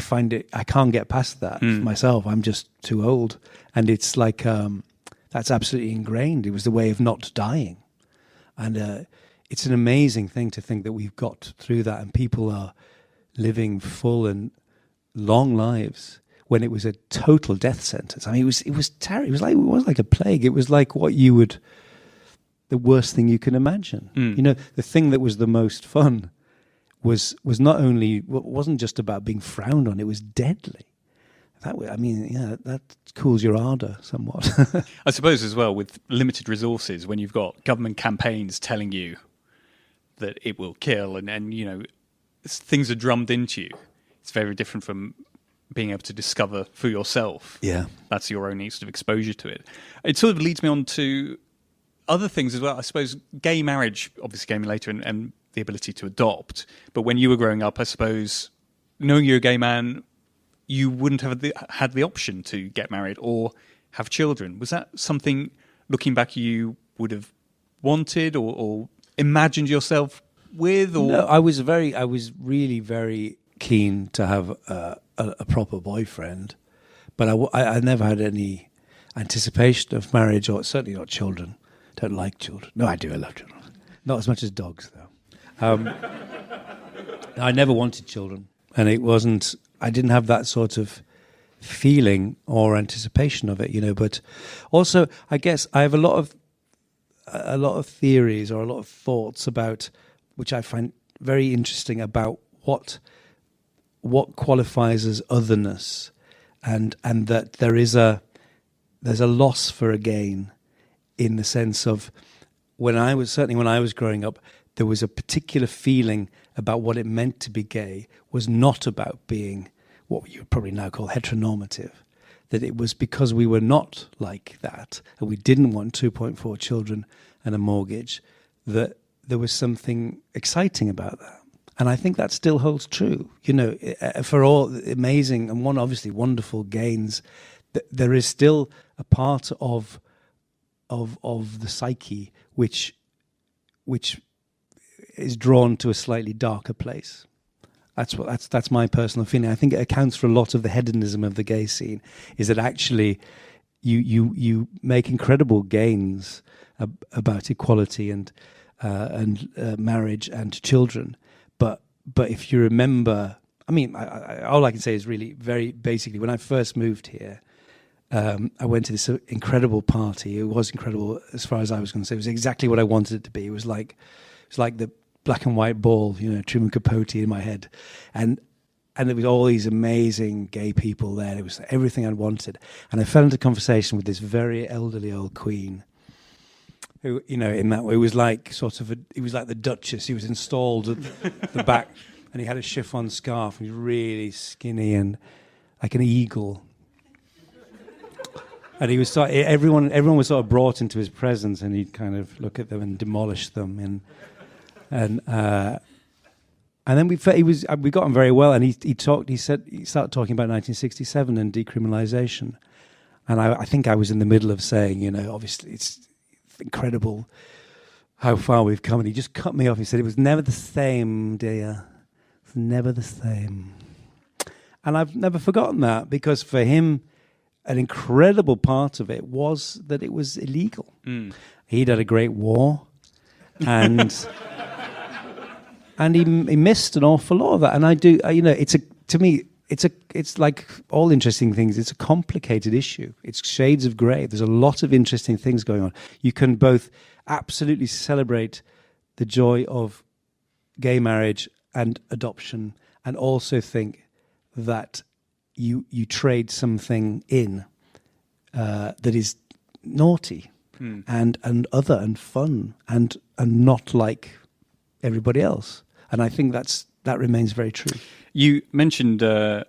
[SPEAKER 2] find I can't get past that for myself. I'm just too old. And it's like, that's absolutely ingrained. It was the way of not dying. And it's an amazing thing to think that we've got through that, and people are living full and long lives when it was a total death sentence. I mean, it was terrible. It was like a plague. It was like the worst thing you can imagine. The thing that was the most fun was wasn't just about being frowned on. It was deadly. That cools your ardor somewhat.
[SPEAKER 1] I suppose as well, with limited resources, when you've got government campaigns telling you that it will kill, and things are drummed into you, it's very different from being able to discover for yourself.
[SPEAKER 2] Yeah,
[SPEAKER 1] that's your own sort of exposure to it. It sort of leads me on to other things as well. I suppose gay marriage obviously came later, and the ability to adopt. But when you were growing up, I suppose, knowing you're a gay man, you wouldn't have had the option to get married or have children. Was that something, looking back, you would have wanted or imagined yourself with? Or?
[SPEAKER 2] No, I was really very keen to have a proper boyfriend, but I never had any anticipation of marriage, or certainly not children. Don't like children. No, I do. I love children. Not as much as dogs, though. I never wanted children, and it wasn't. I didn't have that sort of feeling or anticipation of it, you know. But also, I guess I have a lot of theories or a lot of thoughts about, which I find very interesting, about what qualifies as otherness, and that there's a loss for a gain, in the sense of when I was growing up, there was a particular feeling about what it meant to be gay was not about being what you would probably now call heteronormative, that it was because we were not like that and we didn't want 2.4 children and a mortgage, that there was something exciting about that. And I think that still holds true, you know, for all amazing and obviously wonderful gains, there is still a part of the psyche which is drawn to a slightly darker place. That's my personal feeling. I think it accounts for a lot of the hedonism of the gay scene, is that actually you make incredible gains about equality and marriage and children, but if you remember, I mean, all I can say is really very basically, when I first moved here, I went to this incredible party. It was incredible as far as I was concerned. It was exactly what I wanted it to be. It was like the black and white ball, you know, Truman Capote in my head, and there was all these amazing gay people there. It was everything I'd wanted, and I fell into conversation with this very elderly old queen, who, you know, in that way, it was like the Duchess. He was installed at the back, and he had a chiffon scarf. He was really skinny and like an eagle. And he was everyone was sort of brought into his presence, and he'd kind of look at them and demolish them, and then we got on very well. And he started talking about 1967 and decriminalisation, and I think I was in the middle of saying, you know, obviously it's incredible how far we've come, and he just cut me off. He said, "It was never the same, dear. It's never the same," and I've never forgotten that, because for him, an incredible part of it was that it was illegal. He'd had a great war, and he missed an awful lot of that. And I do, you know, it's like all interesting things. It's a complicated issue. It's shades of grey. There's a lot of interesting things going on. You can both absolutely celebrate the joy of gay marriage and adoption, and also think that you trade something in that is naughty and other and fun and not like everybody else. And I think that remains very true.
[SPEAKER 1] You mentioned the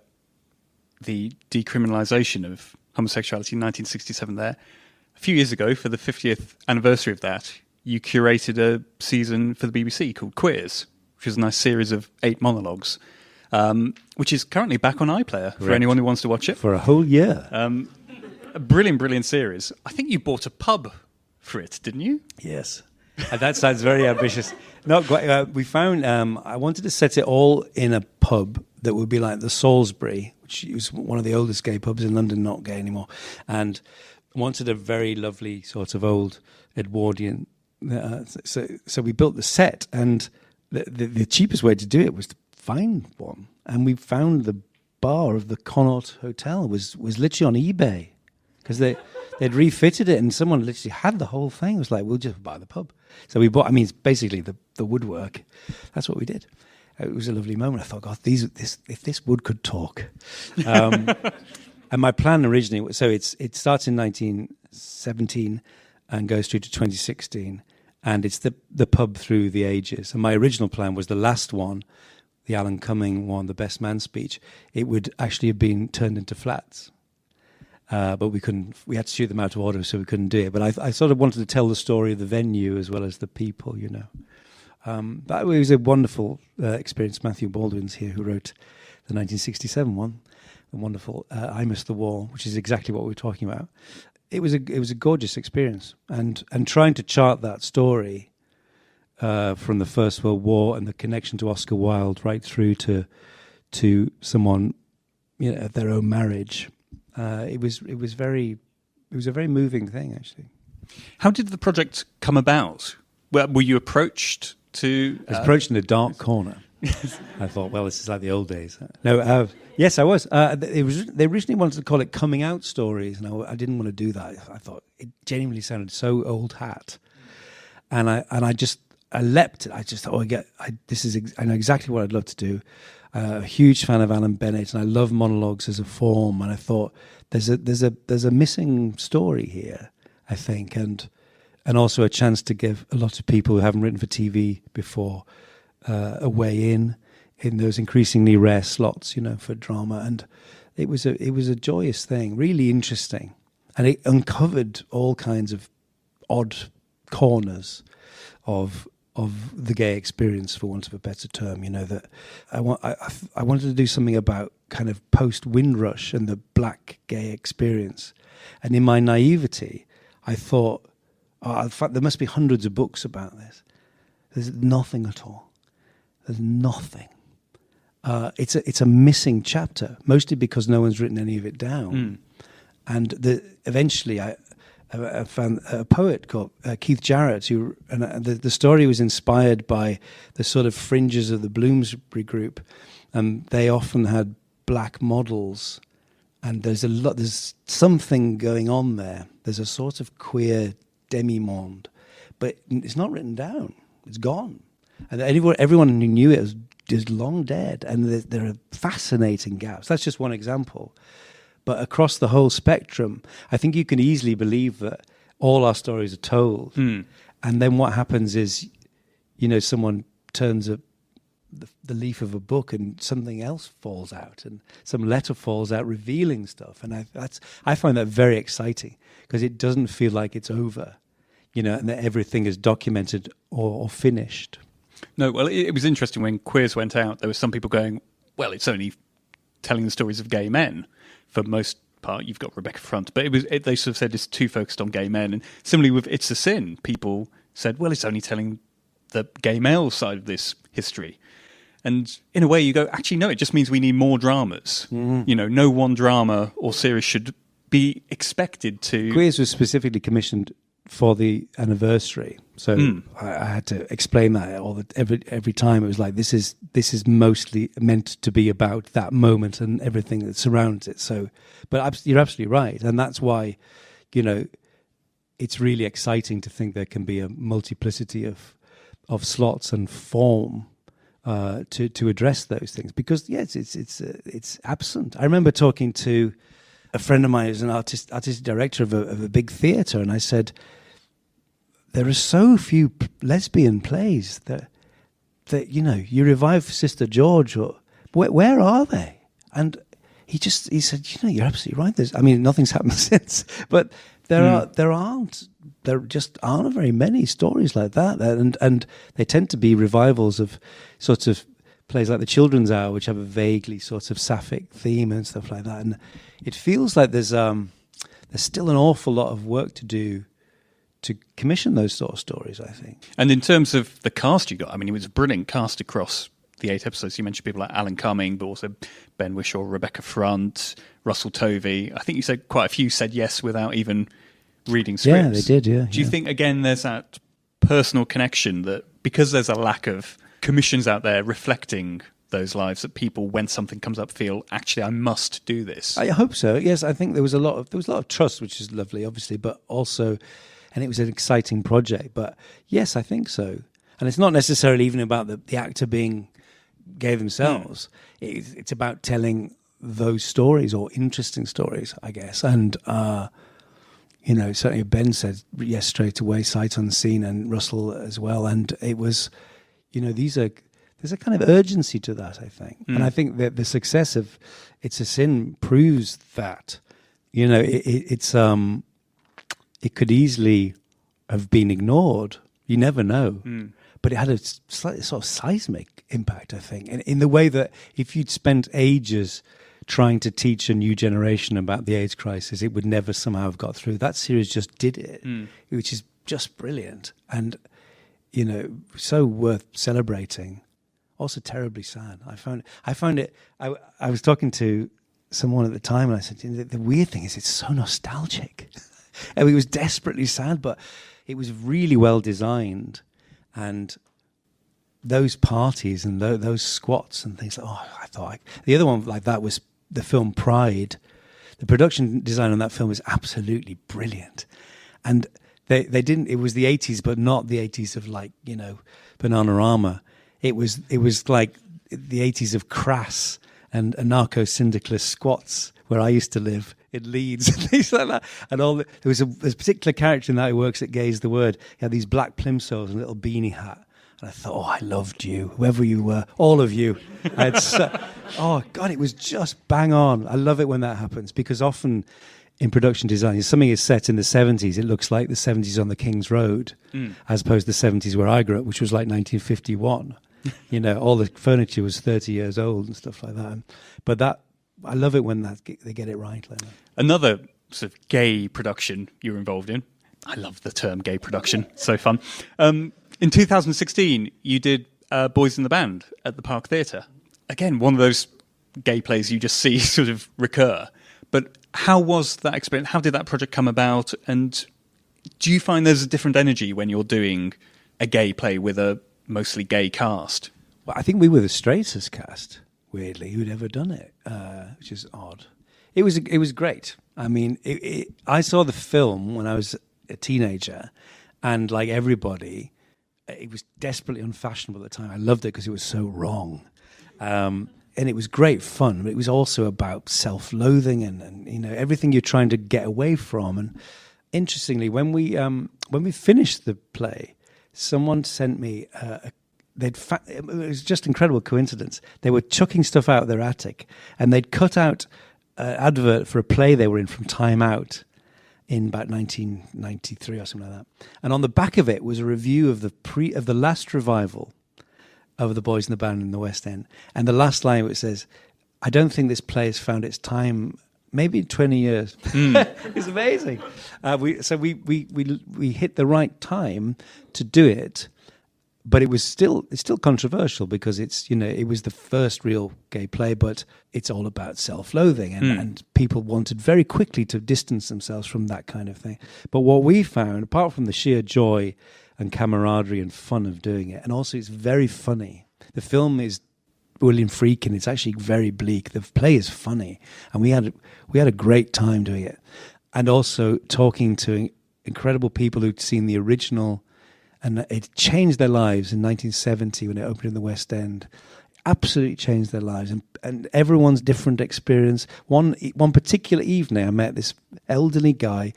[SPEAKER 1] decriminalisation of homosexuality in 1967 there. A few years ago, for the 50th anniversary of that, you curated a season for the BBC called Queers, which is a nice series of 8 monologues, which is currently back on iPlayer for anyone who wants to watch it.
[SPEAKER 2] For a whole year.
[SPEAKER 1] A brilliant series. I think you bought a pub for it, didn't you?
[SPEAKER 2] Yes. That sounds very ambitious. Not quite. We found, I wanted to set it all in a pub that would be like the Salisbury, which is one of the oldest gay pubs in London, not gay anymore, and wanted a very lovely sort of old Edwardian. So we built the set, and the cheapest way to do it was to find one, and we found the bar of the Connaught Hotel was literally on eBay, because they'd refitted it, and someone literally had the whole thing. It was like, we'll just buy the pub. So we bought, I mean, it's basically the woodwork. That's what we did. It was a lovely moment. I thought, God, if this wood could talk. And my plan originally, so it starts in 1917 and goes through to 2016, and it's the pub through the ages. And my original plan was the last one, the Alan Cumming one, the Best Man speech, it would actually have been turned into flats. But we couldn't. We had to shoot them out of order, so we couldn't do it. But I sort of wanted to tell the story of the venue as well as the people, you know. But it was a wonderful experience. Matthew Baldwin's here, who wrote the 1967 one, the wonderful "I Missed the War," which is exactly what we were talking about. It was a gorgeous experience, and trying to chart that story from the First World War and the connection to Oscar Wilde right through to someone, you know, their own marriage. It was a very moving thing, actually.
[SPEAKER 1] How did the project come about? Were you approached to?
[SPEAKER 2] I was approached in a dark corner. I thought, well, this is like the old days. No, yes, I was. They originally wanted to call it Coming Out Stories, and I didn't want to do that. I thought it genuinely sounded so old hat, and I leapt. I just thought, I know exactly what I'd love to do. A huge fan of Alan Bennett, and I love monologues as a form. And I thought there's a missing story here, I think, and also a chance to give a lot of people who haven't written for TV before a way in those increasingly rare slots, for drama. And it was a joyous thing, really interesting, and it uncovered all kinds of odd corners of the gay experience, for want of a better term. That I wanted to do something about kind of post Windrush and the black gay experience, and in my naivety, I thought, in fact, there must be hundreds of books about this. There's nothing at all. There's nothing. It's a missing chapter, mostly because no one's written any of it down. And eventually, I found a poet called Keith Jarrett, the story was inspired by the sort of fringes of the Bloomsbury Group, and they often had black models, and there's something going on there. There's a sort of queer demi-monde, but it's not written down. It's gone, and everyone who knew it is long dead. And there are fascinating gaps. That's just one example. But across the whole spectrum, I think you can easily believe that all our stories are told. And then what happens is, someone turns the leaf of a book and something else falls out, and some letter falls out revealing stuff. And I find that very exciting, because it doesn't feel like it's over, and that everything is documented or finished.
[SPEAKER 1] No, well, it was interesting when Queers went out, there were some people going, well, it's only telling the stories of gay men. For most part, you've got Rebecca Front, but they sort of said it's too focused on gay men. And similarly with It's a Sin, people said, well, it's only telling the gay male side of this history. And in a way you go, actually, no, it just means we need more dramas. No one drama or series should be expected to... Queers
[SPEAKER 2] was specifically commissioned for the anniversary, so I had to explain that every time. It was like, this is mostly meant to be about that moment and everything that surrounds it. So, but you're absolutely right, and that's why, it's really exciting to think there can be a multiplicity of slots and form to address those things, because yes, it's absent. I remember talking to a friend of mine who's an artistic director of a big theatre, and I said, there are so few lesbian plays that you revive Sister George, or where are they? And he said, you're absolutely right. Nothing's happened since, but there just aren't very many stories like that, and they tend to be revivals of sorts of plays like The Children's Hour, which have a vaguely sort of sapphic theme and stuff like that. And it feels like there's still an awful lot of work to do to commission those sort of stories, I think.
[SPEAKER 1] And in terms of the cast you got, it was a brilliant cast across the 8 episodes. You mentioned people like Alan Cumming, but also Ben Whishaw, Rebecca Front, Russell Tovey. I think you said quite a few said yes without even reading scripts.
[SPEAKER 2] Yeah, they did, yeah.
[SPEAKER 1] Do you think, again, there's that personal connection that because there's a lack of commissions out there reflecting those lives, that people, when something comes up, feel, actually, I must do this?
[SPEAKER 2] I hope so. Yes, I think there was a lot of trust, which is lovely, obviously, but also, and it was an exciting project. But yes, I think so. And it's not necessarily even about the actor being gay themselves. It's about telling those stories, or interesting stories, I guess. And certainly Ben said yes straight away, sight unseen, and Russell as well. And it was, there's a kind of urgency to that, I think. And I think that the success of It's a Sin proves that. It could easily have been ignored. You never know. But it had a slightly sort of seismic impact, I think, in the way that if you'd spent ages trying to teach a new generation about the AIDS crisis, it would never somehow have got through. That series just did it, which is just brilliant. And, so worth celebrating. Also terribly sad. I found it. I was talking to someone at the time, and I said, the weird thing is it's so nostalgic. And it was desperately sad, but it was really well designed, and those parties and those squats and things. The other one like that was the film Pride. The production design on that film is absolutely brilliant, and they didn't. It was the 80s, but not the 80s of like Bananarama. It was like the 80s of Crass and anarcho-syndicalist squats where I used to live in Leeds and things like that. And there's a particular character in that who works at Gaze the Word. He had these black plimsolls and a little beanie hat. And I thought, I loved you, whoever you were, all of you. Oh, God, it was just bang on. I love it when that happens because often in production design, if something is set in the 70s, it looks like the 70s on the King's Road, as opposed to the 70s where I grew up, which was like 1951. All the furniture was 30 years old and stuff like that. But I love it when they get it right. Like that.
[SPEAKER 1] Another sort of gay production you were involved in. I love the term gay production. So fun. In 2016, you did Boys in the Band at the Park Theatre. Again, one of those gay plays you just see sort of recur. But how was that experience? How did that project come about? And do you find there's a different energy when you're doing a gay play with a mostly gay cast?
[SPEAKER 2] Well, I think we were the straightest cast, weirdly, who'd ever done it, which is odd. It was great. I mean, I saw the film when I was a teenager, and like everybody, it was desperately unfashionable at the time. I loved it because it was so wrong. And it was great fun, but it was also about self-loathing and everything you're trying to get away from. And interestingly, when we finished the play, someone sent me it was just incredible coincidence. They were chucking stuff out of their attic, and they'd cut out an advert for a play they were in from Time Out in about 1993 or something like that. And on the back of it was a review of the last revival of the Boys in the Band in the West End. And the last line which says, "I don't think this play has found its time, maybe in 20 years." It's amazing. We hit the right time to do it, but it's still controversial because it was the first real gay play, but it's all about self-loathing and people wanted very quickly to distance themselves from that kind of thing. But what we found, apart from the sheer joy and camaraderie and fun of doing it, and also it's very funny. The film is William Friedkin. It's actually very bleak. The play is funny, and we had a great time doing it, and also talking to incredible people who'd seen the original, and it changed their lives in 1970 when it opened in the West End. Absolutely changed their lives, and everyone's different experience. One particular evening, I met this elderly guy,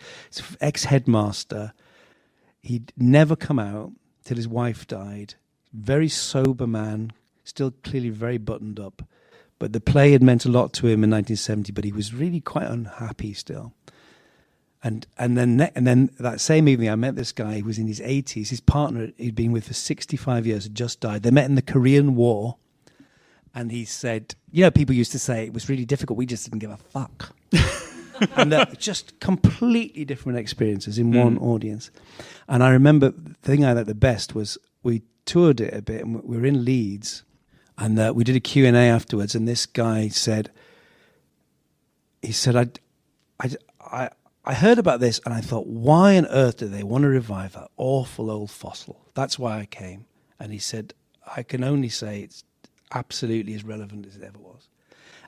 [SPEAKER 2] ex-headmaster. He'd never come out till his wife died. Very sober man, still clearly very buttoned up. But the play had meant a lot to him in 1970, but he was really quite unhappy still. And then that same evening, I met this guy who was in his 80s. His partner he'd been with for 65 years had just died. They met in the Korean War. And he said, people used to say it was really difficult. We just didn't give a fuck. And just completely different experiences in one audience. And I remember the thing I liked the best was we toured it a bit, and we were in Leeds, and we did a Q&A afterwards, and this guy said, I heard about this, and I thought, why on earth do they want to revive that awful old fossil? That's why I came. And he said, I can only say it's absolutely as relevant as it ever was.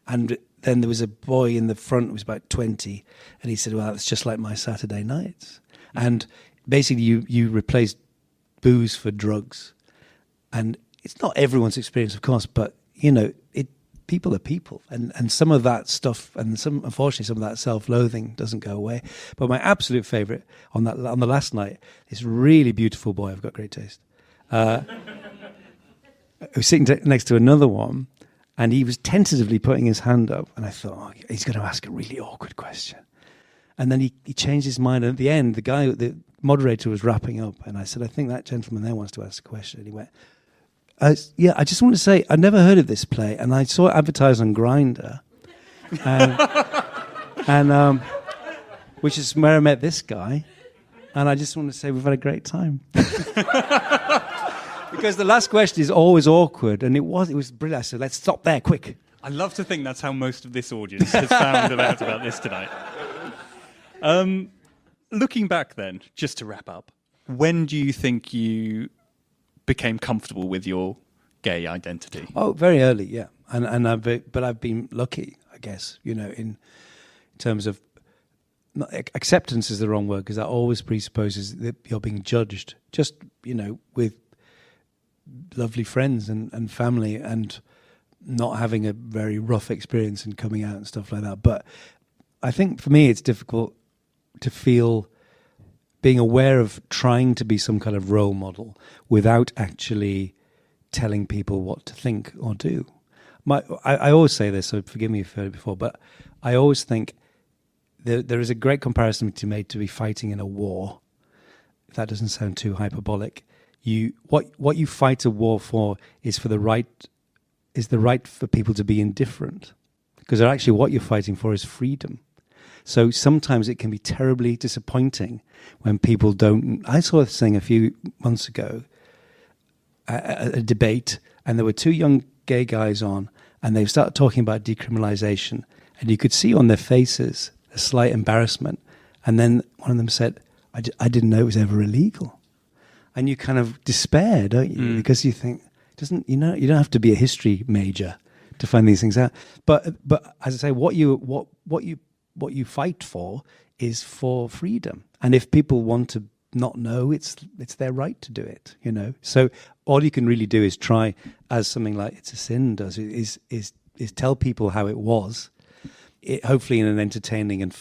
[SPEAKER 2] And then there was a boy in the front who was about 20, and he said, well, it's just like my Saturday nights. And basically you replace booze for drugs. And it's not everyone's experience, of course, but, people are people. And some of that stuff, and unfortunately, some of that self-loathing doesn't go away. But my absolute favourite on the last night, this really beautiful boy, I've got great taste, who was sitting next to another one, and he was tentatively putting his hand up, and I thought, he's going to ask a really awkward question. And then he changed his mind, and at the end, the moderator was wrapping up, and I said, I think that gentleman there wants to ask a question. And he went, I just want to say, I'd never heard of this play, and I saw it advertised on Grindr, and which is where I met this guy, and I just want to say we've had a great time. Because the last question is always awkward, and it was brilliant. I said, let's stop there, quick.
[SPEAKER 1] I love to think that's how most of this audience has found about this tonight. Looking back then, just to wrap up, when do you think you became comfortable with your gay identity?
[SPEAKER 2] Oh, very early, yeah. And I've been lucky, I guess, in terms of acceptance is the wrong word, because that always presupposes that you're being judged. Just, with lovely friends and family, and not having a very rough experience and coming out and stuff like that. But I think for me, it's difficult to feel being aware of trying to be some kind of role model without actually telling people what to think or do. I always say this, so forgive me if I've heard it before, but I always think there is a great comparison to be made to be fighting in a war. If that doesn't sound too hyperbolic, what you fight a war for is the right for people to be indifferent, because actually what you're fighting for is freedom. So sometimes it can be terribly disappointing when people don't. I saw this thing a few months ago, a debate, and there were two young gay guys on, and they started talking about decriminalization, and you could see on their faces a slight embarrassment. And then one of them said, I didn't know it was ever illegal. And you kind of despair, don't you? Because you think, you don't have to be a history major to find these things out. But as I say, what you fight for is for freedom. And if people want to not know, it's their right to do it, So all you can really do is try, as something like It's a Sin does, is tell people how it was, hopefully in an entertaining and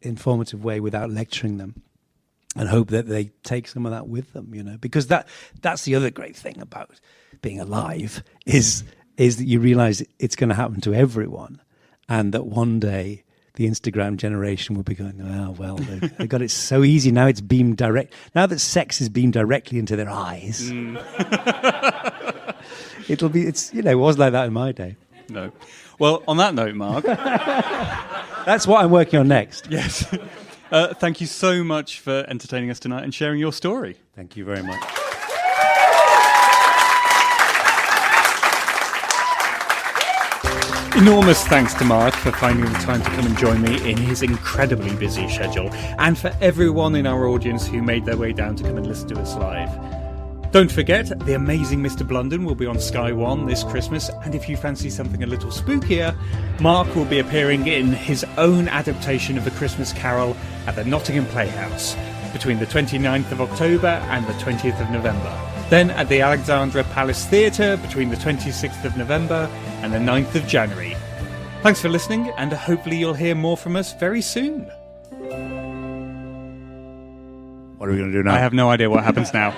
[SPEAKER 2] informative way without lecturing them, and hope that they take some of that with them, because that's the other great thing about being alive is that you realize it's going to happen to everyone, and that one day the Instagram generation will be going, oh, well, they got it so easy. Now it's beamed direct. Now that sex is beamed directly into their eyes, it wasn't like that in my day.
[SPEAKER 1] No. Well, on that note, Mark.
[SPEAKER 2] That's what I'm working on next.
[SPEAKER 1] Yes. Thank you so much for entertaining us tonight and sharing your story.
[SPEAKER 2] Thank you very much.
[SPEAKER 1] Enormous thanks to Mark for finding the time to come and join me in his incredibly busy schedule, and for everyone in our audience who made their way down to come and listen to us live. Don't forget, The Amazing Mr. Blunden will be on Sky One this Christmas, and if you fancy something a little spookier, Mark will be appearing in his own adaptation of A Christmas Carol at the Nottingham Playhouse between the 29th of October and the 20th of November. Then at the Alexandra Palace Theatre between the 26th of November and the 9th of January. Thanks for listening, and hopefully you'll hear more from us very soon.
[SPEAKER 2] What are we going to do now?
[SPEAKER 1] I have no idea what happens now.